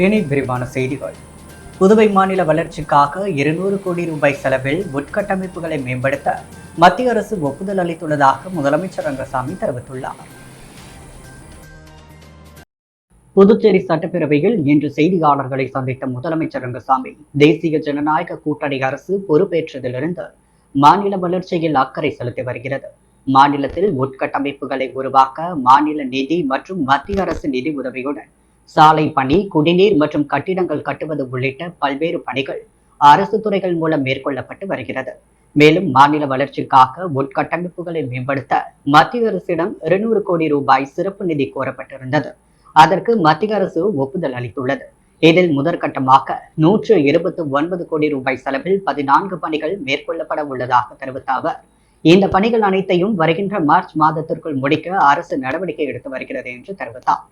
இனி விரிவான செய்திகள். புதுவை மாநில வளர்ச்சிக்காக 200 கோடி ரூபாய் செலவில் உட்கட்டமைப்புகளை மேம்படுத்த மத்திய அரசு ஒப்புதல் அளித்துள்ளதாக முதலமைச்சர் ரங்கசாமி தெரிவித்துள்ளார். புதுச்சேரி சட்டப்பேரவையில் இன்று செய்தியாளர்களை சந்தித்த முதலமைச்சர் ரங்கசாமி, தேசிய ஜனநாயக கூட்டணி அரசு பொறுப்பேற்றதிலிருந்து மாநில வளர்ச்சியில் அக்கறை செலுத்தி வருகிறது. மாநிலத்தில் உட்கட்டமைப்புகளை உருவாக்க மாநில நிதி மற்றும் மத்திய அரசு நிதி உதவியுடன் சாலை பணி, குடிநீர் மற்றும் கட்டிடங்கள் கட்டுவது உள்ளிட்ட பல்வேறு பணிகள் அரசு துறைகள் மூலம் மேற்கொள்ளப்பட்டு வருகிறது. மேலும் மாநில வளர்ச்சிக்காக உட்கட்டமைப்புகளை மேம்படுத்த மத்திய அரசிடம் 200 கோடி ரூபாய் சிறப்பு நிதி கோரப்பட்டிருந்தது. அதற்கு மத்திய அரசு ஒப்புதல் அளித்துள்ளது. இதில் முதற்கட்டமாக 129 கோடி ரூபாய் செலவில் 14 பணிகள் மேற்கொள்ளப்பட உள்ளதாக தெரிவித்த அவர், இந்த பணிகள் அனைத்தையும் வருகின்ற மார்ச் மாதத்திற்குள் முடிக்க அரசு நடவடிக்கை எடுத்து வருகிறது என்று தெரிவித்தார்.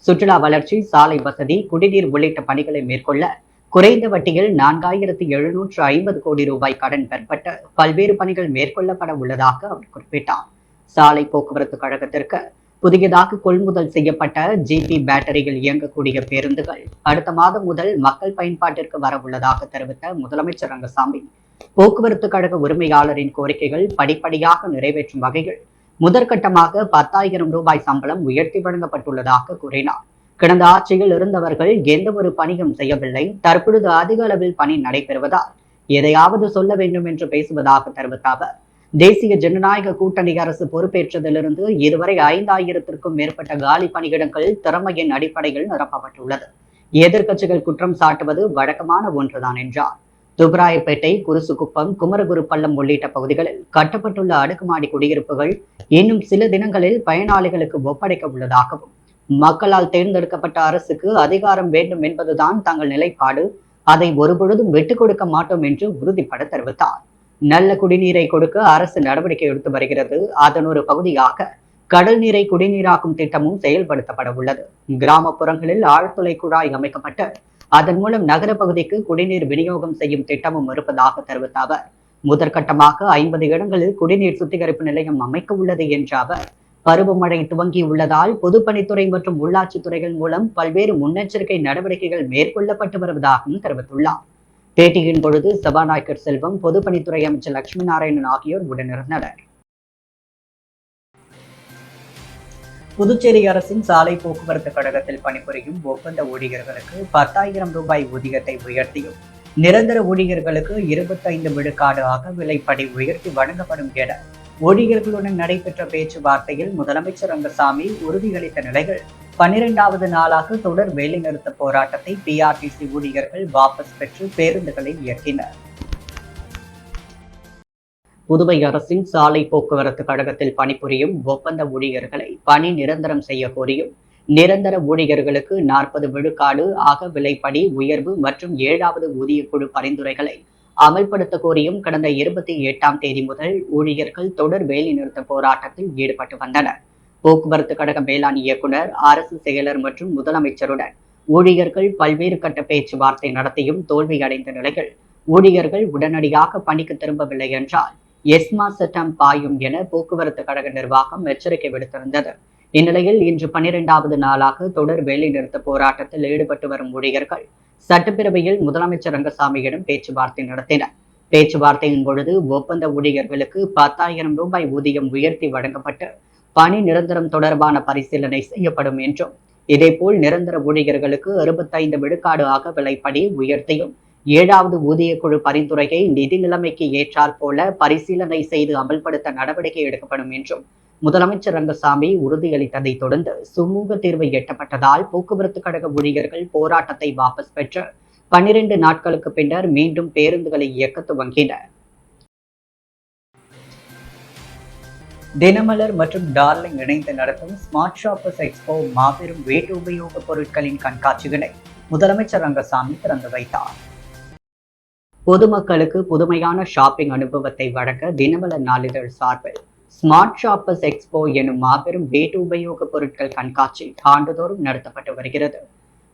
சுற்றுலா வளர்ச்சி, சாலை வசதி, குடிநீர் உள்ளிட்ட பணிகளை மேற்கொள்ள குறைந்த வட்டியில் 4750 கோடி ரூபாய் கடன் பெறப்பட்டு பல்வேறு பணிகள் மேற்கொள்ளப்பட உள்ளதாக அவர் குறிப்பிட்டார். சாலை போக்குவரத்து கழகத்திற்கு புதியதாக கொள்முதல் செய்யப்பட்ட ஜிபி பேட்டரியில் இயங்கக்கூடிய பேருந்துகள் அடுத்த மாதம் முதல் மக்கள் பயன்பாட்டிற்கு வர உள்ளதாக தெரிவித்த முதலமைச்சர் ரங்கசாமி, போக்குவரத்து கழக உரிமையாளரின் கோரிக்கைகள் படிப்படியாக நிறைவேற்றும் வகையில் முதற்கட்டமாக 10,000 ரூபாய் சம்பளம் உயர்த்தி வழங்கப்பட்டுள்ளதாக கூறினார். கடந்த ஆட்சியில் இருந்தவர்கள் எந்த ஒரு பணியும் செய்யவில்லை. தற்பொழுது அதிக அளவில் பணி நடைபெறுவதால் எதையாவது சொல்ல வேண்டும் என்று பேசுவதாக தெரிவித்த அவர், தேசிய ஜனநாயக கூட்டணி அரசு பொறுப்பேற்றதிலிருந்து இதுவரை 5,000க்கும் மேற்பட்ட காலி பணியிடங்கள் திறமையின் அடிப்படையில் நிரப்பப்பட்டுள்ளது. எதிர்க்கட்சிகள் குற்றம் சாட்டுவது வழக்கமான ஒன்றுதான் என்றார். துபராயப்பேட்டை, குருசுக்குப்பம், குமரகுருப்பள்ளம் உள்ளிட்ட பகுதிகளில் கட்டப்பட்டுள்ள அடுக்குமாடி குடியிருப்புகள் இன்னும் சில தினங்களில் பயனாளிகளுக்கு ஒப்படைக்க உள்ளதாகவும், மக்களால் தேர்ந்தெடுக்கப்பட்ட அரசுக்கு அதிகாரம் வேண்டும் என்பதுதான் தங்கள் நிலைப்பாடு, அதை ஒருபொழுதும் விட்டுக் கொடுக்க மாட்டோம் என்று உறுதிப்பட தெரிவித்தார். நல்ல குடிநீரை கொடுக்க அரசு நடவடிக்கை எடுத்து வருகிறது. அதன் ஒரு பகுதியாக கடல் நீரை குடிநீராக்கும் திட்டமும் செயல்படுத்தப்பட உள்ளது. கிராமப்புறங்களில் ஆழ்துளை குழாய் அமைக்கப்பட்டு அதன் மூலம் நகர பகுதிக்கு குடிநீர் விநியோகம் செய்யும் திட்டமும் இருப்பதாக தெரிவித்த அவர், முதற்கட்டமாக 50 இடங்களில் குடிநீர் சுத்திகரிப்பு நிலையம் அமைக்க உள்ளது என்ற அவர், பருவமழை துவங்கியுள்ளதால் பொதுப்பணித்துறை மற்றும் உள்ளாட்சி துறைகள் மூலம் பல்வேறு முன்னெச்சரிக்கை நடவடிக்கைகள் மேற்கொள்ளப்பட்டு வருவதாகவும் தெரிவித்துள்ளார். பேட்டியின் பொழுது சபாநாயகர் செல்வம், பொதுப்பணித்துறை அமைச்சர் லட்சுமி நாராயணன் ஆகியோர் உடனிருந்தனர். புதுச்சேரி அரசின் சாலை போக்குவரத்து கழகத்தில் பணிபுரியும் ஒப்பந்த ஊழியர்களுக்கு 10,000 ரூபாய் ஊதியத்தை உயர்த்தியும், நிரந்தர ஊழியர்களுக்கு 25 விழுக்காடு அகவிலைப்படி உயர்த்தி வழங்கப்படும் என ஊழியர்களுடன் நடைபெற்ற பேச்சுவார்த்தையில் முதலமைச்சர் ரங்கசாமி உறுதியளித்த நிலையில் 12வது நாளாக தொடர் வேலைநிறுத்த போராட்டத்தை பிஆர்டிசி ஊழியர்கள் வாபஸ் பெற்று பேருந்துகளை இயக்கினர். புதுவை அரசின் சாலை போக்குவரத்து கழகத்தில் பணிபுரியும் ஒப்பந்த ஊழியர்களை பணி நிரந்தரம் செய்ய கோரியும், நிரந்தர ஊழியர்களுக்கு 40 விழுக்காடு அகவிலைப்படி உயர்வு மற்றும் 7வது ஊதியக்குழு பரிந்துரைகளை அமல்படுத்த கோரியும் கடந்த 28ஆம் தேதி முதல் ஊழியர்கள் தொடர் வேலைநிறுத்த போராட்டத்தில் ஈடுபட்டு வந்தனர். போக்குவரத்து கழக மேலாண் இயக்குனர், அரசு செயலர் மற்றும் முதலமைச்சருடன் ஊழியர்கள் பல்வேறு கட்ட பேச்சுவார்த்தை நடத்தியும் தோல்வியடைந்த நிலையில் ஊழியர்கள் உடனடியாக பணிக்கு திரும்பவில்லை என்றால் எஸ்மா சட்டம் பாயும் என போக்குவரத்து கழக நிர்வாகம் எச்சரிக்கை விடுத்திருந்தது. இந்நிலையில் இன்று 12வது நாளாக தொடர் வேலைநிறுத்த போராட்டத்தில் ஈடுபட்டு வரும் ஊழியர்கள் சட்டப்பேரவையில் முதலமைச்சர் ரங்கசாமியிடம் பேச்சுவார்த்தை நடத்தினர். பேச்சுவார்த்தையின் பொழுது ஒப்பந்த ஊழியர்களுக்கு 10,000 ரூபாய் ஊதியம் உயர்த்தி வழங்கப்பட்டு பணி நிரந்தரம் தொடர்பான பரிசீலனை செய்யப்படும் என்றும், இதேபோல் நிரந்தர ஊழியர்களுக்கு 65 விழுக்காடு அகவிலைப்படி உயர்த்தியும் 7வது ஊதியக்குழு பரிந்துரையை நிதி நிலைமைக்கு ஏற்றால் போல பரிசீலனை செய்து அமல்படுத்த நடவடிக்கை எடுக்கப்படும் என்றும் முதலமைச்சர் ரங்கசாமி உறுதியளித்ததை தொடர்ந்து சுமூக தீர்வு எட்டப்பட்டதால் போக்குவரத்து கழக ஊழியர்கள் போராட்டத்தை வாபஸ் பெற்று 12 நாட்களுக்கு பின்னர் மீண்டும் பேருந்துகளை இயக்க துவங்கினர். தினமலர் மற்றும் டார்லிங் இணைந்து நடத்தும் ஸ்மார்ட் ஷாப்பர்ஸ் எக்ஸ்போ மாபெரும் வீட்டு உபயோகப் பொருட்களின் கண்காட்சிகளை முதலமைச்சர் ரங்கசாமி திறந்து வைத்தார். பொதுமக்களுக்கு புதுமையான ஷாப்பிங் அனுபவத்தை வழங்க தினமலர் நாளிதழ் சார்பில் ஸ்மார்ட் ஷாப்பர்ஸ் எக்ஸ்போ எனும் மாபெரும் வீட்டு உபயோகப் பொருட்கள் கண்காட்சி ஆண்டுதோறும் நடத்தப்பட்டு வருகிறது.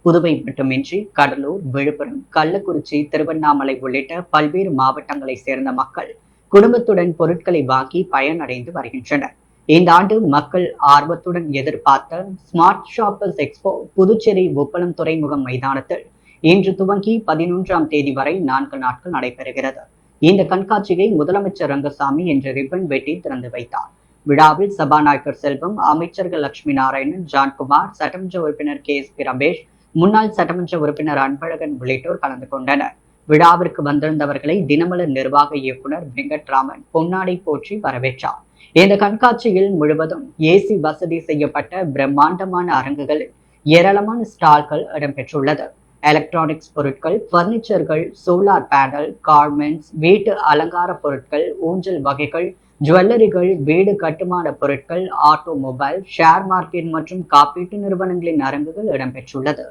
புதுவை மட்டுமின்றி கடலூர், விழுப்புரம், கள்ளக்குறிச்சி, திருவண்ணாமலை உள்ளிட்ட பல்வேறு மாவட்டங்களை சேர்ந்த மக்கள் குடும்பத்துடன் பொருட்களை வாங்கி பயனடைந்து வருகின்றனர். இந்த ஆண்டு மக்கள் ஆர்வத்துடன் எதிர்பார்த்த ஸ்மார்ட் ஷாப்பர்ஸ் எக்ஸ்போ புதுச்சேரி உப்பளம் துறைமுகம் மைதானத்தில் இன்று துவங்கி 11ஆம் தேதி வரை 4 நாட்கள் நடைபெறுகிறது. இந்த கண்காட்சியை முதலமைச்சர் ரங்கசாமி இன்று ரிப்பன் வெட்டி திறந்து வைத்தார். விழாவில் சபாநாயகர் செல்வம், அமைச்சர்கள் லட்சுமி நாராயணன், ஜான்குமார், சட்டமன்ற உறுப்பினர் KSP ரமேஷ், முன்னாள் சட்டமன்ற உறுப்பினர் அன்பழகன் உள்ளிட்டோர் கலந்து கொண்டனர். விழாவிற்கு வந்திருந்தவர்களை தினமலர் நிர்வாக இயக்குனர் வெங்கட்ராமன் பொன்னாடை போற்றி வரவேற்றார். இந்த கண்காட்சியில் முழுவதும் ஏசி வசதி செய்யப்பட்ட பிரம்மாண்டமான அரங்குகளில் ஏராளமான ஸ்டால்கள் இடம்பெற்றுள்ளது. எலக்ட்ரானிக்ஸ் பொருட்கள், பர்னிச்சர்கள், சோலார் பேனல், கார்மெண்ட்ஸ், வீட்டு அலங்கார பொருட்கள், ஊஞ்சல் வகைகள், ஜுவல்லரிகள், வீடு கட்டுமான பொருட்கள், ஆட்டோமொபைல், ஷேர் மார்க்கெட் மற்றும் காப்பீட்டு நிறுவனங்களின் அரங்குகள் இடம்பெற்றுள்ளது.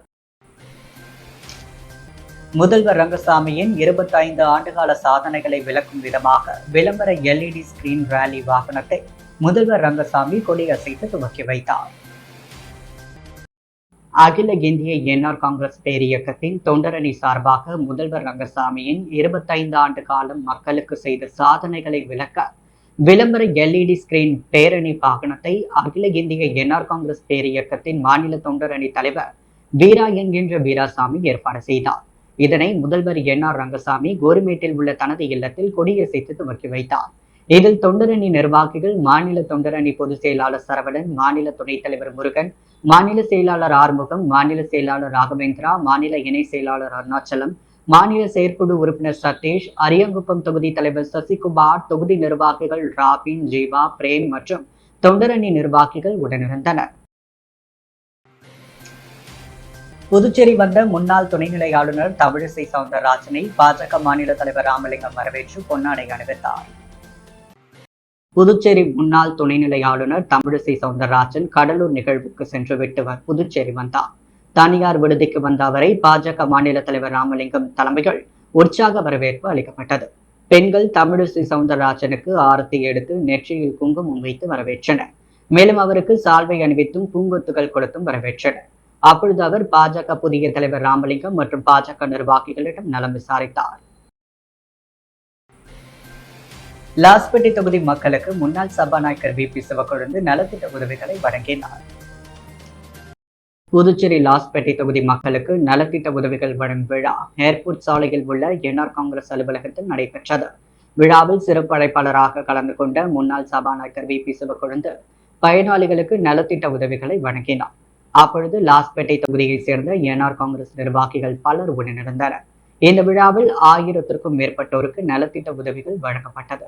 முதல்வர் ரங்கசாமியின் 25 ஆண்டுகால சாதனைகளை விளக்கும் விதமாக விளம்பர LED ஸ்கிரீன் ராலி வாகனத்தை முதல்வர் ரங்கசாமி கொடியசைத்து துவக்கி வைத்தார். அகில இந்திய என்ஆர் காங்கிரஸ் பேரியக்கத்தின் தொண்டரணி சார்பாக முதல்வர் ரங்கசாமியின் 25 ஆண்டு காலம் மக்களுக்கு செய்த சாதனைகளை விளக்க விளம்பர LED ஸ்கிரீன் பேரணி வாகனத்தை அகில இந்திய என்ஆர் காங்கிரஸ் பேரியக்கத்தின் மாநில தொண்டரணி தலைவர் வீரா என்கின்ற வீராசாமி ஏற்பாடு செய்தார். இதனை முதல்வர் NR ரங்கசாமி கோரிமேட்டில் உள்ள தனது இல்லத்தில் கொடியசைத்து துவக்கி வைத்தார். இதில் தொண்டரணி நிர்வாகிகள், மாநில தொண்டரணி பொதுச் செயலாளர் சரவணன், மாநில துணைத் தலைவர் முருகன், மாநில செயலாளர் ஆறுமுகம், மாநில செயலாளர் ராகவேந்திரா, மாநில இணை செயலாளர் அருணாச்சலம், மாநில செயற்குழு உறுப்பினர் சதீஷ், அரியங்குப்பம் தொகுதி தலைவர் சசிகுமார், தொகுதி நிர்வாகிகள் ராபின், ஜீவா, பிரேம் மற்றும் தொண்டரணி நிர்வாகிகள் உடனிருந்தனர். புதுச்சேரி வந்த முன்னாள் துணைநிலை ஆளுநர் தமிழிசை சவுந்தரராஜனை பாஜக மாநில தலைவர் ராமலிங்கம் வரவேற்று பொன்னாடை அணிவித்தார். புதுச்சேரி முன்னாள் துணைநிலை ஆளுநர் தமிழிசை சவுந்தரராஜன் கடலூர் நிகழ்வுக்கு சென்றுவிட்டு புதுச்சேரி வந்தார். தனியார் விடுதிக்கு வந்த அவரை பாஜக மாநில தலைவர் ராமலிங்கம் தலைமையில் உற்சாக வரவேற்பு அளிக்கப்பட்டது. பெண்கள் தமிழிசை சவுந்தரராஜனுக்கு ஆரத்தி எடுத்து நெற்றியில் குங்குமம் வைத்து வரவேற்றனர். மேலும் அவருக்கு சால்வை அணிவித்தும் பூங்கொத்துகள் கொடுத்தும் வரவேற்றனர். அப்பொழுது அவர் பாஜக புதிய தலைவர் ராமலிங்கம் மற்றும் பாஜக நிர்வாகிகளிடம் நலம் விசாரித்தார். லாஸ்பேட்டை தொகுதி மக்களுக்கு முன்னாள் சபாநாயகர் VP சிவக்கொழுந்து நலத்திட்ட உதவிகளை வழங்கினார். புதுச்சேரி லாஸ்பேட்டை தொகுதி மக்களுக்கு நலத்திட்ட உதவிகள் வழங்கும் விழா ஏர்போர்ட் சாலையில் உள்ள NR காங்கிரஸ் அலுவலகத்தில் நடைபெற்றது. விழாவில் சிறப்பு அழைப்பாளராக கலந்து கொண்ட முன்னாள் சபாநாயகர் VP சிவக்கொழுந்து பயனாளிகளுக்கு நலத்திட்ட உதவிகளை வழங்கினார். அப்பொழுது லாஸ்பேட்டை தொகுதியை சேர்ந்த NR காங்கிரஸ் நிர்வாகிகள் பலர் உடனிருந்தனர். இந்த விழாவில் 1000க்கும் மேற்பட்டோருக்கு நலத்திட்ட உதவிகள் வழங்கப்பட்டது.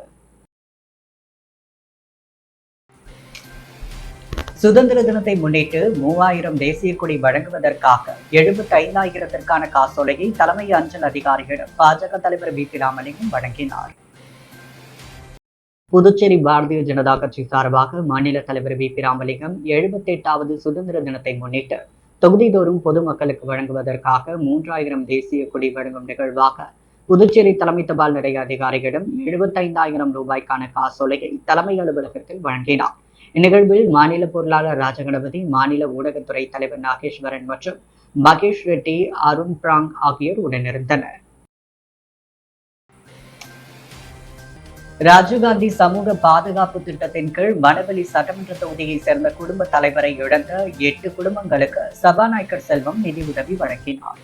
சுதந்திர தினத்தை முன்னிட்டு 3000 தேசிய கொடி வழங்குவதற்காக 75,000த்திற்கான காசோலையை தலைமை அஞ்சல் அதிகாரியிடம் பாஜக தலைவர் VP ராமலிங்கம் வழங்கினார். புதுச்சேரி பாரதிய ஜனதா கட்சி சார்பாக மாநில தலைவர் VP ராமலிங்கம் 78வது சுதந்திர தினத்தை முன்னிட்டு தொகுதிதோறும் பொதுமக்களுக்கு வழங்குவதற்காக 3000 தேசிய கொடி வழங்கும் நிகழ்வாக புதுச்சேரி தலைமை தபால் நிலைய அதிகாரிகளிடம் 75,000 ரூபாய்க்கான காசோலையை தலைமை அலுவலகத்தில் வழங்கினார். இந்நிகழ்வில் மாநில பொருளாளர் ராஜகணபதி, மாநில ஊடகத்துறை தலைவர் நாகேஸ்வரன் மற்றும் மகேஷ் ரெட்டி, அருண் பிராங் ஆகியோர் உடனிருந்தனர். ராஜீவ்காந்தி சமூக பாதுகாப்பு திட்டத்தின் கீழ் மணவெளி சட்டமன்ற தொகுதியை சேர்ந்த குடும்ப தலைவரை இழந்த 8 குடும்பங்களுக்கு சபாநாயகர் செல்வம் நிதியுதவி வழங்கினார்.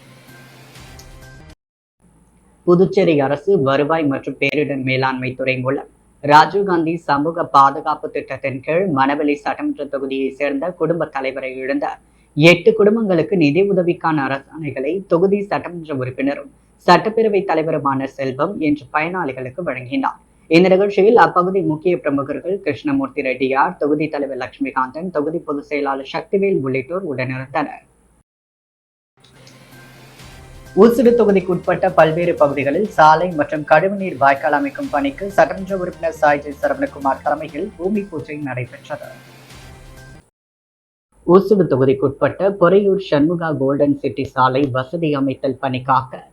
புதுச்சேரி அரசு வருவாய் மற்றும் பேரிடர் மேலாண்மை துறை மூலம் ராஜீவ்காந்தி சமூக பாதுகாப்பு திட்டத்தின் கீழ் மணவெளி சட்டமன்ற தொகுதியை சேர்ந்த குடும்ப தலைவரை இழந்த 8 குடும்பங்களுக்கு நிதி உதவிக்கான அரசாணைகளை தொகுதி சட்டமன்ற உறுப்பினரும் சட்டப்பேரவை தலைவருமான செல்வம் இன்று பயனாளிகளுக்கு வழங்கினார். இந்த நிகழ்ச்சியில் அப்பகுதி முக்கிய பிரமுகர்கள் கிருஷ்ணமூர்த்தி ரெட்டியார், தொகுதி தலைவர் லட்சுமிகாந்தன், தொகுதி பொதுச் செயலாளர் சக்திவேல் உள்ளிட்டோர் உடனிருந்தனர். ஊசுடு தொகுதிக்குட்பட்ட பல்வேறு பகுதிகளில் சாலை மற்றும் கழிவுநீர் வாய்க்கால் அமைக்கும் பணிக்கு சட்டமன்ற உறுப்பினர் சாய்ஜி சரவணகுமார் தலைமையில் பூமி பூஜை நடைபெற்றது. ஊசுடு தொகுதிக்குட்பட்ட பொறையூர் சண்முகா கோல்டன் சிட்டி சாலை வசதி அமைத்தல் பணிக்காக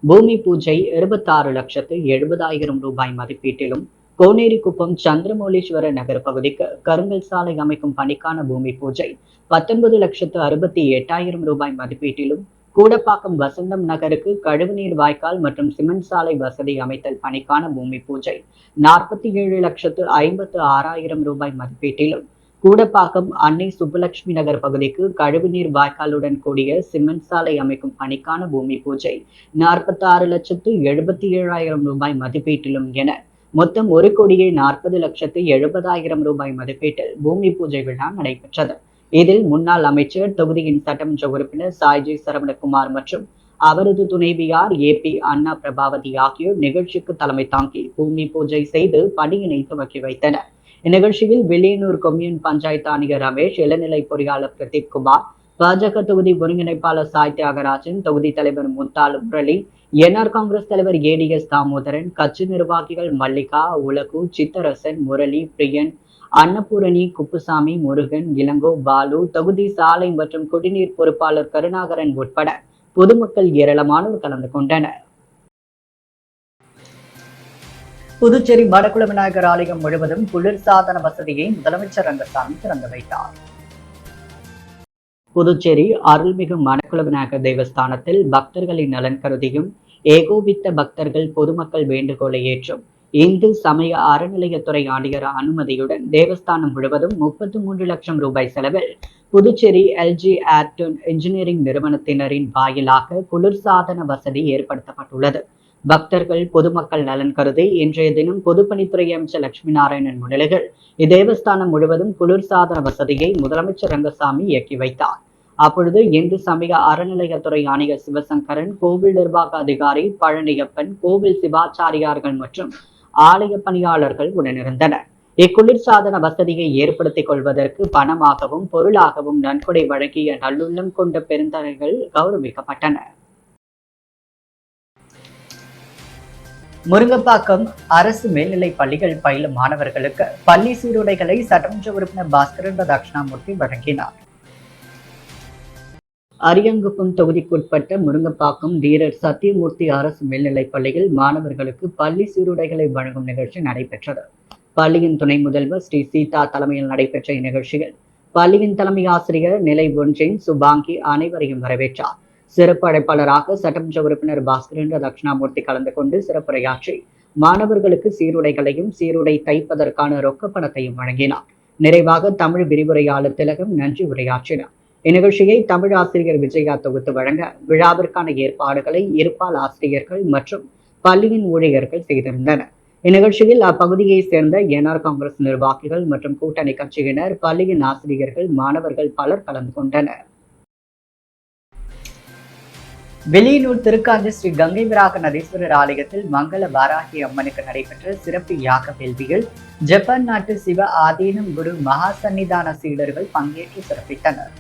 பூமி பூஜை 26,70,000 ரூபாய் மதிப்பீட்டிலும், கோனேரிக்குப்பம் சந்திரமௌலீஸ்வர நகர் பகுதிக்கு கருங்கல் சாலை அமைக்கும் பணிக்கான பூமி பூஜை 19,68,000 ரூபாய் மதிப்பீட்டிலும், கூடப்பாக்கம் வசந்தம் நகருக்கு கழிவுநீர் வாய்க்கால் மற்றும் சிமெண்ட் சாலை வசதி அமைத்தல் பணிக்கான பூமி பூஜை 47,56,000 ரூபாய் மதிப்பீட்டிலும், கூடப்பாக்கம் அன்னை சுப்புலட்சுமி நகர் பகுதிக்கு கழிவுநீர் வாய்க்காலுடன் கூடிய சிமெண்ட் சாலை அமைக்கும் பணிக்கான பூமி பூஜை 46,77,000 ரூபாய் மதிப்பீட்டிலும் என மொத்தம் 1,40,70,000 ரூபாய் மதிப்பீட்டில் பூமி பூஜை விழா நடைபெற்றது. இதில் முன்னாள் அமைச்சர், தொகுதியின் சட்டமன்ற உறுப்பினர் சாய்ஜி சரவணகுமார் மற்றும் அவரது துணைவியார் ஏபி அண்ணா பிரபாவதி ஆகியோர் நிகழ்ச்சிக்கு தலைமை தாங்கி பூமி பூஜை செய்து பணியினை துவக்கி வைத்தனர். இந்நிகழ்ச்சியில் வில்லியனூர் கொம்யூன் பஞ்சாயத்து ஆணையர் ரமேஷ், இளநிலை பொறியாளர் பிரதீப் குமார், பாஜக தொகுதி ஒருங்கிணைப்பாளர் சாய் தியாகராஜன், தொகுதி தலைவர் முத்தாலு முரளி, என்ஆர் காங்கிரஸ் தலைவர் ஏடிஎஸ் தாமோதரன், கட்சி நிர்வாகிகள் மல்லிகா, உலகு, சித்தரசன், முரளி, பிரியன், அன்னபூரணி, குப்புசாமி, முருகன், இளங்கோ, பாலு, தொகுதி சாலை மற்றும் குடிநீர் பொறுப்பாளர் கருணாகரன் உட்பட பொதுமக்கள் ஏராளமானோர் கலந்து கொண்டனர். புதுச்சேரி வடகுல விநாயகர் ஆலயம் முழுவதும் குளிர்சாதன வசதியை முதலமைச்சர் ரங்கசாமி திறந்து வைத்தார். புதுச்சேரி அருள்மிகு மணக்குள விநாயகர் தேவஸ்தானத்தில் பக்தர்களின் நலன் கருதியும் ஏகோபித்த பக்தர்கள் பொதுமக்கள் வேண்டுகோளை ஏற்றும் இந்து சமய அறநிலையத்துறை ஆணையர் அனுமதியுடன் தேவஸ்தானம் முழுவதும் 33 லட்சம் ரூபாய் செலவில் புதுச்சேரி எல்ஜி ஏர்டூன் இன்ஜினியரிங் நிறுவனத்தினரின் வாயிலாக குளிர்சாதன வசதி ஏற்படுத்தப்பட்டுள்ளது. பக்தர்கள் பொதுமக்கள் நலன் கருதி இன்றைய தினம் பொதுப்பணித்துறை அமைச்சர் லட்சுமி நாராயணன் முன்னிலையில் இத்தேவஸ்தானம் முழுவதும் குளிர்சாதன வசதியை முதலமைச்சர் ரங்கசாமி இயக்கி வைத்தார். அப்பொழுது இந்து சமய அறநிலையத்துறை ஆணையர் சிவசங்கரன், கோவில் நிர்வாக அதிகாரி பழனியப்பன், கோவில் சிவாச்சாரியார்கள் மற்றும் ஆலய பணியாளர்கள் உடனிருந்தனர். இக்குளிர்சாதன வசதியை ஏற்படுத்திக் கொள்வதற்கு பணமாகவும் பொருளாகவும் நன்கொடை வழங்கிய நல்லுள்ளம் கொண்ட பெருந்தகைகள் கௌரவிக்கப்பட்டனர். முருங்கப்பாக்கம் அரசு மேல்நிலைப் பள்ளிகள் பயிலும் மாணவர்களுக்கு பள்ளி சீருடைகளை சட்டமன்ற உறுப்பினர் பாஸ்கரன் தட்சிணாமூர்த்தி வழங்கினார். அரியங்குப்பம் தொகுதிக்குட்பட்ட முருங்கப்பாக்கம் தீரர் சத்தியமூர்த்தி அரசு மேல்நிலைப் பள்ளியில் மாணவர்களுக்கு பள்ளி சீருடைகளை வழங்கும் நிகழ்ச்சி நடைபெற்றது. பள்ளியின் துணை முதல்வர் ஸ்ரீ சீதா தலைமையில் நடைபெற்ற இந்நிகழ்ச்சியில் பள்ளியின் தலைமை ஆசிரியர் நிலை ஒன்றின் சுபாங்கி அனைவரையும் வரவேற்றார். சிறப்பு அழைப்பாளராக சட்டமன்ற உறுப்பினர் பாஸ்கரன் தட்சிணாமூர்த்தி கலந்து கொண்டு சிறப்புரையாற்றி மாணவர்களுக்கு சீருடைகளையும் சீருடை தைப்பதற்கான ரொக்க பணத்தையும் வழங்கினார். நிறைவாக தமிழ் விரிவுரையாளர் திலகம் நன்றி உரையாற்றினார். இந்நிகழ்ச்சியை தமிழ் ஆசிரியர் விஜயா தொகுத்து வழங்க விழாவிற்கான ஏற்பாடுகளை இருபால் ஆசிரியர்கள் மற்றும் பள்ளியின் ஊழியர்கள் செய்திருந்தனர். இந்நிகழ்ச்சியில் அப்பகுதியை சேர்ந்த என்ஆர் காங்கிரஸ் நிர்வாகிகள் மற்றும் கூட்டணி கட்சியினர், பள்ளியின் ஆசிரியர்கள், மாணவர்கள் பலர் கலந்து கொண்டனர். வில்லியனூர் திருக்காஞ்சி ஸ்ரீ கங்கை விராக நதீஸ்வரர் ஆலயத்தில் மங்கள வாராகி அம்மனுக்கு நடைபெற்ற சிறப்பு யாக வேள்வியில் ஜப்பான் நாட்டு சிவ ஆதீனம் குரு மகா சன்னிதான சீடர்கள் பங்கேற்று சிறப்பித்தனர்.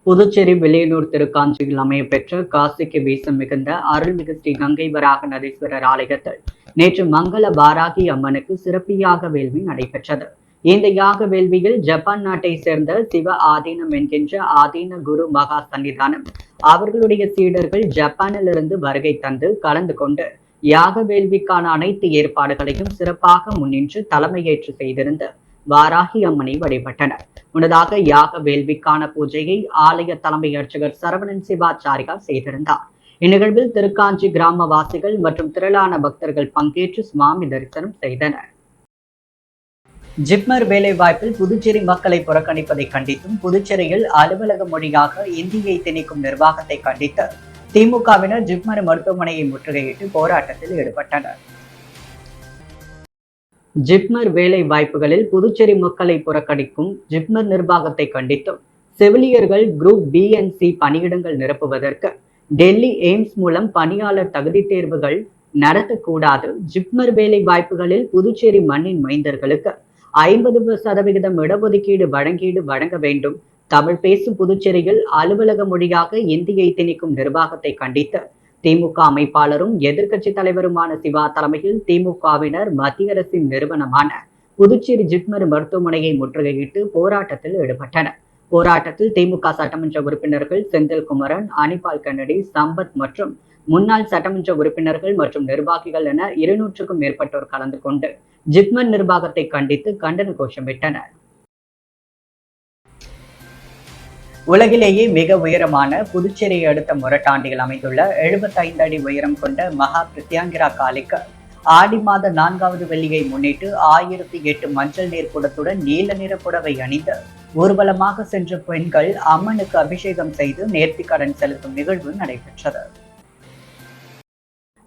புதுச்சேரி வில்லியனூர் திருக்காஞ்சியில் அமையப்பெற்ற காசிக்கு வீசம் மிகுந்த அருள்மிகு ஸ்ரீ கங்கை வராக நதீஸ்வரர் ஆலயத்தில் நேற்று மங்கள வாராகி அம்மனுக்கு சிறப்பு யாக வேள்வி நடைபெற்றது. இந்த யாக வேள்வியில் ஜப்பான் நாட்டை சேர்ந்த சிவ ஆதீனம் என்கின்ற ஆதீன குரு மகா சன்னிதானம் அவர்களுடைய சீடர்கள் ஜப்பானிலிருந்து வருகை தந்து கலந்து கொண்டு யாக வேள்விக்கான அனைத்து ஏற்பாடுகளையும் சிறப்பாக முன்னின்று தலைமையேற்று செய்திருந்த வாராகி அம்மனை வழிபட்டனர். முன்னதாக யாக வேள்விக்கான பூஜையை ஆலய தலைமை அர்ச்சகர் சரவணன் சிவாச்சாரியார் செய்திருந்தார். இந்நிகழ்வில் திருக்காஞ்சி கிராமவாசிகள் மற்றும் திரளான பக்தர்கள் பங்கேற்று சுவாமி தரிசனம் செய்தனர். ஜிப்மர் வேலைவாய்ப்பில் புதுச்சேரி மக்களை புறக்கணிப்பதை கண்டித்தும் புதுச்சேரியில் அலுவலக மொழியாக இந்தியை திணிக்கும் நிர்வாகத்தை கண்டித்து திமுகவினர் ஜிப்மர் மருத்துவமனையை முற்றுகையிட்டு போராட்டத்தில் ஈடுபட்டனர். ஜிப்மர் வேலை வாய்ப்புகளில் புதுச்சேரி மக்களை புறக்கணிக்கும் ஜிப்மர் நிர்வாகத்தை கண்டித்தும் செவிலியர்கள் குரூப் B&C பணியிடங்கள் நிரப்புவதற்கு டெல்லி எய்ம்ஸ் மூலம் பணியாளர் தகுதி தேர்வுகள் நடத்தக்கூடாது. ஜிப்மர் வேலை வாய்ப்புகளில் புதுச்சேரி மண்ணின் மைந்தர்களுக்கு 50% இடஒதுக்கீடு வழங்க வேண்டும். தமிழ் பேசும் புதுச்சேரியில் அலுவலக மொழியாக இந்தியை திணிக்கும் நிர்வாகத்தை கண்டித்து திமுக அமைப்பாளரும் எதிர்க்கட்சி தலைவருமான சிவா தலைமையில் திமுகவினர் மத்திய அரசின் நிறுவனமான புதுச்சேரி ஜிப்மர் மருத்துவமனையை முற்றுகையிட்டு போராட்டத்தில் ஈடுபட்டனர். போராட்டத்தில் திமுக சட்டமன்ற உறுப்பினர்கள் செந்தில் குமரன், அனிபால் கன்னடி, சம்பத் மற்றும் முன்னாள் சட்டமன்ற உறுப்பினர்கள் மற்றும் நிர்வாகிகள் என 200க்கும் மேற்பட்டோர் கலந்து கொண்டு ஜிப்மர் நிர்வாகத்தை கண்டித்து கண்டன கோஷமிட்டனர். உலகிலேயே மிக உயரமான புதுச்சேரியை அடுத்த மொரட்டாண்டியில் அமைந்துள்ள 75 அடி உயரம் கொண்ட மகா பிரத்யங்கிரா காளிக்கு ஆடி மாத 4வது வெள்ளியை முன்னிட்டு 1008 மஞ்சள் நீர் குடத்துடன் நீல நிற புடவை அணிந்து ஊர்வலமாக சென்ற பெண்கள் அம்மனுக்கு அபிஷேகம் செய்து நேர்த்திக்கடன் செலுத்தும் நிகழ்வு நடைபெற்றது.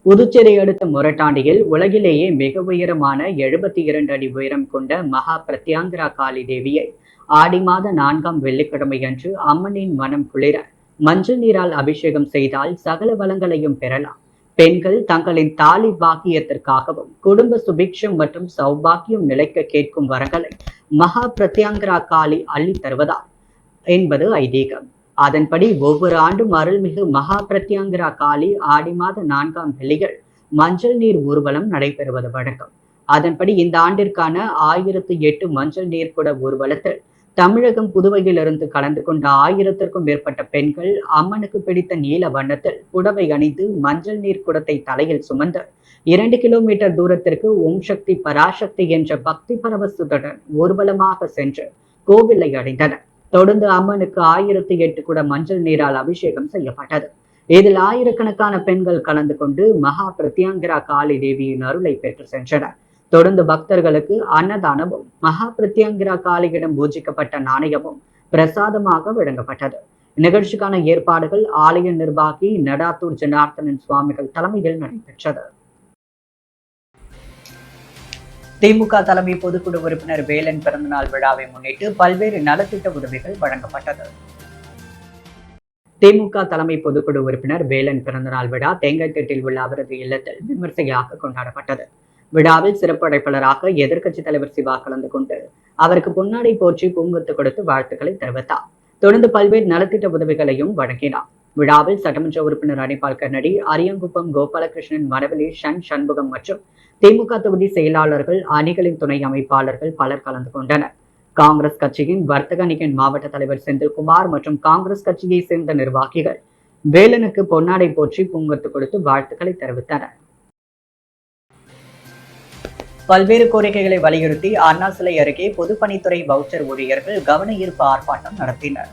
புதுச்சேரி அடுத்த மொரட்டாண்டியில் உலகிலேயே மிக உயரமான 72 அடி உயரம் கொண்ட மகா பிரத்யங்கிரா காளி தேவியை ஆடி மாத 4ஆம் வெள்ளிக்கிழமை அன்று அம்மனின் மனம் குளிர மஞ்சள் நீரால் அபிஷேகம் செய்தால் சகல வளங்களையும் பெறலாம். பெண்கள் தங்களின் தாலி பாக்கியத்திற்காகவும் குடும்ப சுபிக்ஷம் மற்றும் சௌபாக்கியம் நிலைக்க கேட்கும் வரங்களை மகா பிரத்யங்கிரா காளி அள்ளி தருவதால் என்பது ஐதீகம். அதன்படி ஒவ்வொரு ஆண்டும் அருள்மிகு மகா பிரத்யங்கிரா காளி ஆடி மாத 4ஆம் வெள்ளிகள் மஞ்சள் நீர் ஊர்வலம் நடைபெறுவது வழக்கம். அதன்படி இந்த ஆண்டிற்கான 1008 மஞ்சள் நீர் குட ஊர்வலத்தில் தமிழகம் புதுவையிலிருந்து கலந்து கொண்ட 1000த்திற்கும் மேற்பட்ட பெண்கள் அம்மனுக்கு பிடித்த நீல வண்ணத்தில் புடவை அணிந்து மஞ்சள் நீர் குடத்தை தலையில் சுமந்து 2 கிலோமீட்டர் தூரத்திற்கு ஓம் சக்தி பராசக்தி என்ற பக்தி பரவசத்துடன் ஊர்வலமாக சென்று கோவிலை அடைந்தனர். தொடர்ந்து அம்மனுக்கு 1008 குட மஞ்சள் நீரால் அபிஷேகம் செய்யப்பட்டது. இதில் ஆயிரக்கணக்கான பெண்கள் கலந்து கொண்டு மகா பிரத்யங்கிரா காளி தேவியின் அருளை பெற்று சென்றனர். தொடர்ந்து பக்தர்களுக்கு அன்னதானமும் மகா பிரத்யங்கிரா காளியிடம் பூஜிக்கப்பட்ட நாணயமும் பிரசாதமாக வழங்கப்பட்டது. நிகழ்ச்சிக்கான ஏற்பாடுகள் ஆலய நிர்வாகி நடாத்தூர் ஜனார்த்தனன் சுவாமிகள் தலைமையில் நடைபெற்றது. திமுக தலைமை பொதுக்குழு உறுப்பினர் வேலன் பிறந்தநாள் விழாவை முன்னிட்டு பல்வேறு நலத்திட்ட உதவிகள் வழங்கப்பட்டது. திமுக தலைமை பொதுக்குழு உறுப்பினர் வேலன் பிறந்தநாள் விழா தேங்காய்த்திட்டில் உள்ள அவரது இல்லத்தில் விமர்சையாக கொண்டாடப்பட்டது. விழாவில் சிறப்பு அழைப்பாளராக எதிர்க்கட்சித் தலைவர் சிவா கலந்து கொண்டு அவருக்கு பொன்னாடை போற்றி பூங்கொத்து கொடுத்து வாழ்த்துக்களை தெரிவித்தார். தொடர்ந்து பல்வேறு நலத்திட்ட உதவிகளையும் வழங்கினார். விழாவில் சட்டமன்ற உறுப்பினர் அனிபால் கர்ணடி, அரியங்குப்பம் கோபாலகிருஷ்ணன், மரவெளி சண்முகம் மற்றும் திமுக தொகுதி செயலாளர்கள், அணிகளின் துணை அமைப்பாளர்கள் பலர் கலந்து கொண்டனர். காங்கிரஸ் கட்சியின் வர்த்தக அணியின் மாவட்ட தலைவர் செந்தில்குமார் மற்றும் காங்கிரஸ் கட்சியை சேர்ந்த நிர்வாகிகள் வேலனுக்கு பொன்னாடை போற்றி பூங்கொத்து கொடுத்து வாழ்த்துக்களை தெரிவித்தனர். பல்வேறு கோரிக்கைகளை வலியுறுத்தி அண்ணா சிலை அருகே பொதுப்பணித்துறை வவுச்சர் ஊழியர்கள் கவன ஈர்ப்பு ஆர்ப்பாட்டம் நடத்தினர்.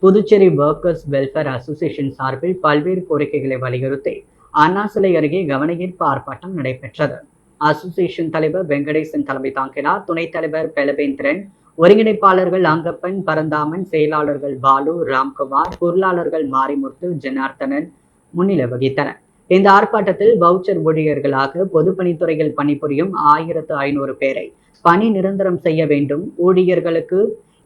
புதுச்சேரி ஒர்க்கர்ஸ் வெல்ஃபேர் அசோசியேஷன் சார்பில் பல்வேறு கோரிக்கைகளை வலியுறுத்தி அண்ணா சிலை அருகே கவன ஈர்ப்பு ஆர்ப்பாட்டம் நடைபெற்றது. அசோசியேஷன் தலைவர் வெங்கடேசன் தலைமை தாங்கினார். துணைத் தலைவர் பெலபேந்திரன், ஒருங்கிணைப்பாளர்கள் அங்கப்பன், பரந்தாமன், செயலாளர்கள் பாலு, ராம்குமார், பொருளாளர்கள் மாரிமுத்து, ஜனார்த்தனன் முன்னிலை வகித்தனர். இந்த ஆர்ப்பாட்டத்தில் வவுச்சர் ஊழியர்களாக பொதுப்பணித்துறையில் பணிபுரியும் 1500 பேரை பணி நிரந்தரம் செய்ய வேண்டும், ஊழியர்களுக்கு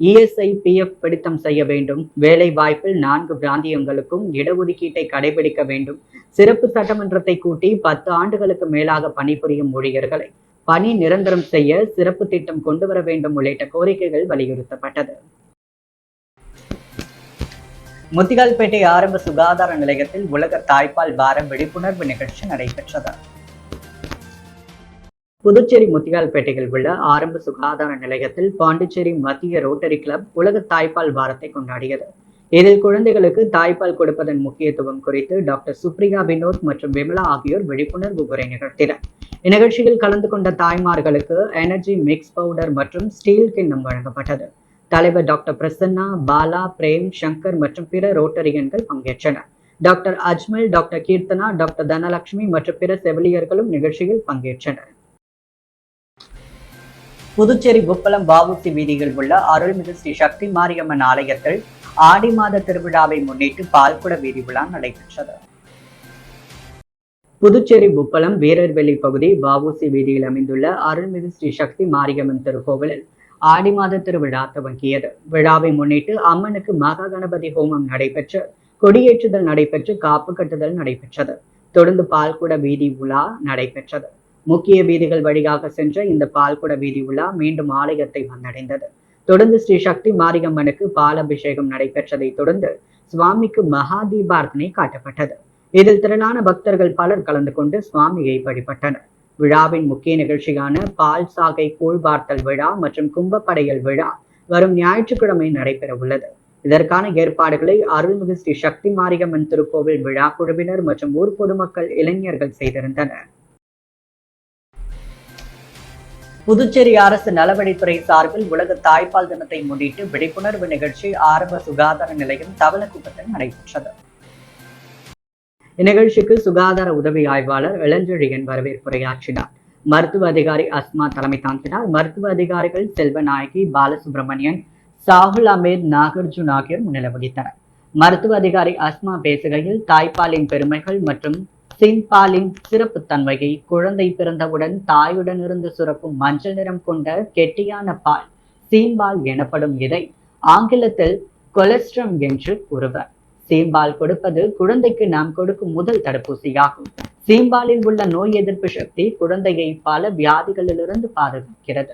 இஎஸ்ஐ பிஎஃப் பிடித்தம் செய்ய வேண்டும், வேலை வாய்ப்பில் 4 பிராந்தியங்களுக்கும் இடஒதுக்கீட்டை கடைபிடிக்க வேண்டும், சிறப்பு சட்டமன்றத்தை கூட்டி 10 ஆண்டுகளுக்கு மேலாக பணிபுரியும் ஊழியர்களை பணி நிரந்தரம் செய்ய சிறப்பு திட்டம் கொண்டு வர வேண்டும் உள்ளிட்ட கோரிக்கைகள் வலியுறுத்தப்பட்டது. முத்திகால்பேட்டை ஆரம்ப சுகாதார நிலையத்தில் உலக தாய்ப்பால் வார விழிப்புணர்வு நிகழ்ச்சி நடைபெற்றது. புதுச்சேரி முத்திகால்பேட்டையில் உள்ள ஆரம்ப சுகாதார நிலையத்தில் பாண்டிச்சேரி மத்திய ரோட்டரி கிளப் உலக தாய்ப்பால் வாரத்தை கொண்டாடியது. இதில் குழந்தைகளுக்கு தாய்ப்பால் கொடுப்பதன் முக்கியத்துவம் குறித்து டாக்டர் சுப்ரியா வினோத் மற்றும் விமலா ஆகியோர் விழிப்புணர்வு உரை நிகழ்த்தினர். இந்நிகழ்ச்சியில் கலந்து கொண்ட தாய்மார்களுக்கு எனர்ஜி மிக்ஸ் பவுடர் மற்றும் ஸ்டீல் கிண்ணம் வழங்கப்பட்டது. தலைவர் டாக்டர் பிரசன்னா, பாலா, பிரேம், சங்கர் மற்றும் பிற ரோட்டரியன்கள் பங்கேற்றனர். Doctor Ajmal, doctor Keerthana, doctor Dhanalakshmi மற்றும் பிற செவிலியர்களும் நிகழ்ச்சியில் பங்கேற்றனர். புதுச்சேரி உப்பளம் வஉசி வீதியில் உள்ள அருள்மிகு ஸ்ரீ சக்தி மாரியம்மன் ஆலயத்தில் ஆடி மாத திருவிழாவை முன்னிட்டு பால்குட வீதி விழா நடைபெற்றது. புதுச்சேரி உப்பளம் வீரர்வெளி பகுதி வஉசி வீதியில் அமைந்துள்ள அருள்மிகு ஸ்ரீ சக்தி மாரியம்மன் திருக்கோவிலில் ஆடி மாத திருவிழா துவங்கியது. விழாவை முன்னிட்டு அம்மனுக்கு மகா கணபதி ஹோமம் நடைபெற்று கொடியேற்றுதல் நடைபெற்று காப்பு கட்டுதல் நடைபெற்றது. தொடர்ந்து பால்குட வீதி உலா நடைபெற்றது. முக்கிய வீதிகள் வழியாக சென்ற இந்த பால்குட வீதி உலா மீண்டும் ஆலயத்தை வந்தடைந்தது. தொடர்ந்து ஸ்ரீ சக்தி மாரியம்மனுக்கு பால் அபிஷேகம் நடைபெற்றதை தொடர்ந்து சுவாமிக்கு மகா தீபார்த்தனை காட்டப்பட்டது. இதில் திரளான பக்தர்கள் பலர் கலந்து கொண்டு சுவாமியை வழிபட்டனர். விழாவின் முக்கிய நிகழ்ச்சியான பால் சாகை கூழ்வார்த்தல் விழா மற்றும் கும்பப்படையல் விழா வரும் ஞாயிற்றுக்கிழமை நடைபெற உள்ளது. இதற்கான ஏற்பாடுகளை அருள்மிகு ஸ்ரீ சக்தி மாரியம்மன் திருக்கோவில் விழா குழுவினர் மற்றும் ஊர் பொதுமக்கள், இளைஞர்கள் செய்திருந்தனர். புதுச்சேரி அரசு நலவழித்துறை சார்பில் உலக தாய்ப்பால் தினத்தை முன்னிட்டு விழிப்புணர்வு நிகழ்ச்சி ஆரம்ப சுகாதார நிலையம் தவளக்குப்பத்தில் நடைபெற்றது. இந்நிகழ்ச்சிக்கு சுகாதார உதவி ஆய்வாளர் இளஞ்செழியன் வரவேற்புரையாற்றினார். மருத்துவ அதிகாரி அஸ்மா தலைமை தாங்கினார். மருத்துவ அதிகாரிகள் செல்வநாயகி, பாலசுப்ரமணியன், சாகுல் அமீர், நாகார்ஜுன் ஆகியோர் முன்னிலை வகித்தனர். மருத்துவ அதிகாரி அஸ்மா பேசுகையில் தாய்ப்பாலின் பெருமைகள் மற்றும் சீம்பாலின் சிறப்பு தன்மையை, குழந்தை பிறந்தவுடன் தாயுடன் இருந்து சுரக்கும் மஞ்சள் நிறம் கொண்ட கெட்டியான பால் சீம்பால் எனப்படும். இதை ஆங்கிலத்தில் கொலஸ்ட்ரம் என்று கூறுவர். சீம்பால் கொடுப்பது குழந்தைக்கு நாம் கொடுக்கும் முதல் தடுப்பூசியாகும். சீம்பாலில் உள்ள நோய் எதிர்ப்பு சக்தி குழந்தையை பல வியாதிகளிலிருந்து பாதுகாக்கிறது.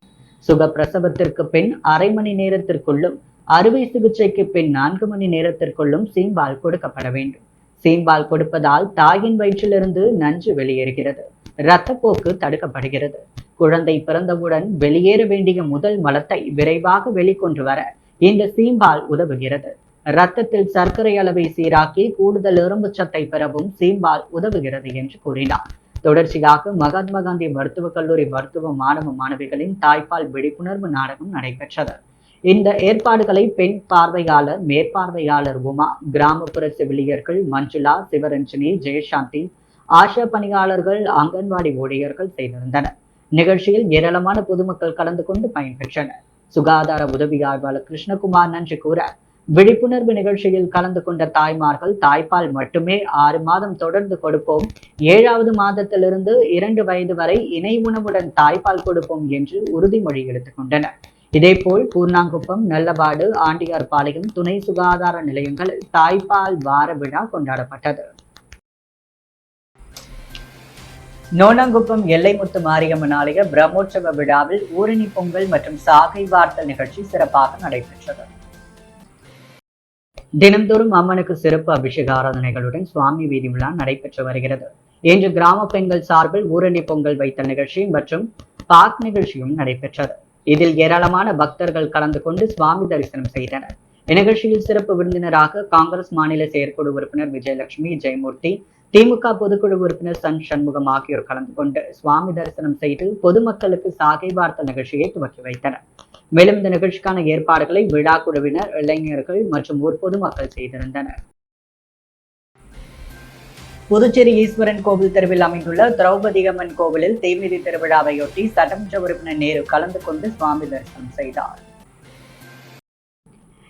சுகப்பிரசவத்திற்கு பின் அரை மணி நேரத்திற்குள்ளும், அறுவை சிகிச்சைக்கு பின் 4 மணி நேரத்திற்குள்ளும் சீம்பால் கொடுக்கப்பட வேண்டும். சீம்பால் கொடுப்பதால் தாயின் வயிற்றிலிருந்து நஞ்சு வெளியேறுகிறது, இரத்தப்போக்கு தடுக்கப்படுகிறது. குழந்தை பிறந்தவுடன் வெளியேற வேண்டிய முதல் மலத்தை விரைவாக வெளிக்கொண்டு வர இந்த சீம்பால் உதவுகிறது. இரத்தத்தில் சர்க்கரை அளவை சீராக்கி கூடுதல் இரும்பு சத்தை பெறவும் சீம்பால் உதவுகிறது என்று கூறினார். தொடர்ச்சியாக மகாத்மா காந்தி மருத்துவக் கல்லூரி மருத்துவ மாணவ மாணவிகளின் தாய்ப்பால் விழிப்புணர்வு நாடகம் நடைபெற்றது. இந்த ஏற்பாடுகளை பெண் பார்வையாளர், மேற்பார்வையாளர் உமா, கிராமப்புற செவிலியர்கள் மஞ்சுளா, சிவரஞ்சனி, ஜெயசாந்தி, ஆஷா பணியாளர்கள், அங்கன்வாடி ஊழியர்கள் செய்திருந்தனர். நிகழ்ச்சியில் ஏராளமான பொதுமக்கள் கலந்து கொண்டு பயன்பெற்றனர். சுகாதார உதவி ஆய்வாளர் கிருஷ்ணகுமார் நன்றி கூற, விழிப்புணர்வு நிகழ்ச்சியில் கலந்து கொண்ட தாய்மார்கள் தாய்ப்பால் மட்டுமே 6 மாதம் தொடர்ந்து கொடுப்போம், 7வது மாதத்திலிருந்து 2 வயது வரை இணை உணவுடன் தாய்ப்பால் கொடுப்போம் என்று உறுதிமொழி எடுத்துக் கொண்டனர். இதேபோல் பூர்ணாங்குப்பம், நல்லபாடு, ஆண்டியார்பாளையம் துணை சுகாதார நிலையங்களில் தாய்ப்பால் வார விழா கொண்டாடப்பட்டது. நோனாங்குப்பம் எல்லைமுத்து மாரியம்மன் ஆலய பிரம்மோற்சவ விழாவில் ஊரணி பொங்கல் மற்றும் சாகை வார்த்தல் நிகழ்ச்சி சிறப்பாக நடைபெற்றது. தினந்தோறும் அம்மனுக்கு சிறப்பு அபிஷேக ஆராதனைகளுடன் சுவாமி வீதி விழா நடைபெற்று வருகிறது. இன்று கிராம பெண்கள் சார்பில் ஊரணி பொங்கல் வைத்தல் நிகழ்ச்சி மற்றும் பாக் நிகழ்ச்சியும் நடைபெற்றது. இதில் ஏராளமான பக்தர்கள் கலந்து கொண்டு சுவாமி தரிசனம் செய்தனர். இந்நிகழ்ச்சியில் சிறப்பு விருந்தினராக காங்கிரஸ் மாநில செயற்குழு உறுப்பினர் விஜயலட்சுமி, ஜெயமூர்த்தி, திமுக பொதுக்குழு உறுப்பினர் சன் சண்முகம் ஆகியோர் கலந்து கொண்டு சுவாமி தரிசனம் செய்து பொதுமக்களுக்கு சாகை வார்த்தல் நிகழ்ச்சியை துவக்கி வைத்தனர். மேலும் இந்த நிகழ்ச்சிக்கான ஏற்பாடுகளை விழா குழுவினர், இளைஞர்கள் மற்றும் ஊர் பொதுமக்கள் செய்திருந்தனர். புதுச்சேரி ஈஸ்வரன் கோவில் தெருவில் அமைந்துள்ள திரௌபதி அம்மன் கோவிலில் தீமிதி திருவிழாவையொட்டி சட்டமன்ற உறுப்பினர் நேரு கலந்து கொண்டு சுவாமி தரிசனம் செய்தார்.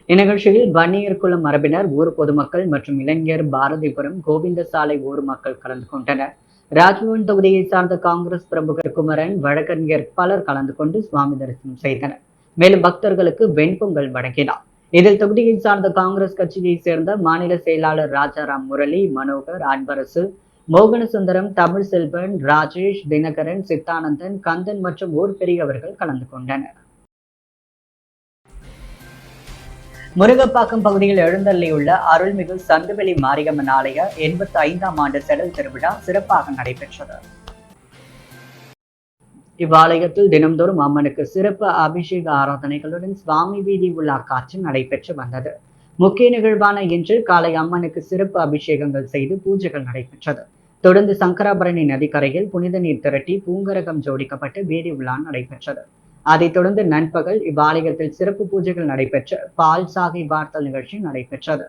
இந்நிகழ்ச்சியில் வன்னியர் குல மரபினர், ஊர் பொதுமக்கள் மற்றும் இளைஞர், பாரதிபுரம், கோவிந்த சாலை ஊர் மக்கள் கலந்து கொண்டனர். ராஜ்பவன் தொகுதியை சார்ந்த காங்கிரஸ் பிரமுகர் குமரன், வழக்கறிஞர் பலர் கலந்து கொண்டு சுவாமி தரிசனம் செய்தனர். மேலும் பக்தர்களுக்கு வெண்பொங்கல் வழங்கினார். இதில் தொகுதியை சார்ந்த காங்கிரஸ் கட்சியை சேர்ந்த மாநில செயலாளர் ராஜாராம் முரளி, மனோகர், அன்பரசு, மோகனசுந்தரம், தமிழ் செல்வன், ராஜேஷ், தினகரன், சித்தானந்தன், கந்தன் மற்றும் ஊர் பெரியவர்கள் கலந்து கொண்டனர். முருகப்பாக்கம் பகுதியில் எழுந்தள்ளியுள்ள அருள்மிகு சந்துவெளி மாரியம்மன் ஆலய 85ஆம் ஆண்டு செடல் திருவிழா சிறப்பாக நடைபெற்றது. இவ்வாலயத்தில் தினம்தோறும் அம்மனுக்கு சிறப்பு அபிஷேக ஆராதனைகளுடன் சுவாமி வீதி உலா காட்சி நடைபெற்று வந்தது. முக்கிய நிகழ்வான இன்று காலை அம்மனுக்கு சிறப்பு அபிஷேகங்கள் செய்து பூஜைகள் நடைபெற்றது. தொடர்ந்து சங்கராபரணி நதிக்கரையில் புனித நீர் திரட்டி பூங்கரகம் ஜோடிக்கப்பட்டு வீதி உலா நடைபெற்றது. அதைத் தொடர்ந்து நண்பகல் இவ்வாலயத்தில் சிறப்பு பூஜைகள் நடைபெற்று பால் சாகை வார்த்தல் நிகழ்ச்சி நடைபெற்றது.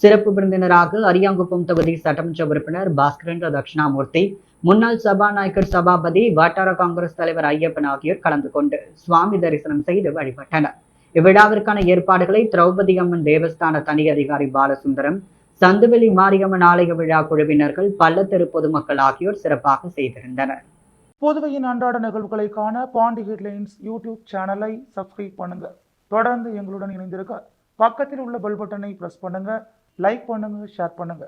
சிறப்பு விருந்தினராக அரியாங்குப்பம் தொகுதி சட்டமன்ற உறுப்பினர் பாஸ்கரேந்திர தட்சிணாமூர்த்தி, முன்னாள் சபாநாயகர் சபாபதி, வட்டார காங்கிரஸ் தலைவர் ஐயப்பன் ஆகியோர் கலந்து கொண்டு சுவாமி தரிசனம் செய்து வழிபட்டனர். இவ்விழாவிற்கான ஏற்பாடுகளை திரௌபதி அம்மன் தேவஸ்தான தனி அதிகாரி பாலசுந்தரம், சந்துவெளி மாரியம்மன் ஆலய விழா குழுவினர்கள், பள்ளத்தெரு பொதுமக்கள் ஆகியோர் சிறப்பாக செய்திருந்தனர். புதுவையின் அன்றாட நிகழ்வுகளை காண பாண்டி ஹெட்லைன்ஸ் யூடியூப் சேனலை சப்ஸ்கிரைப் பண்ணுங்க. தொடர்ந்து எங்களுடன் இணைந்திருக்க பக்கத்தில் உள்ள பெல் பட்டனை பிரஸ் பண்ணுங்க. லைக் பண்ணுங்க, ஷேர் பண்ணுங்க.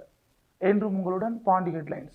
என்றும் உங்களுடன் பாண்டி ஹெட்லைன்ஸ்.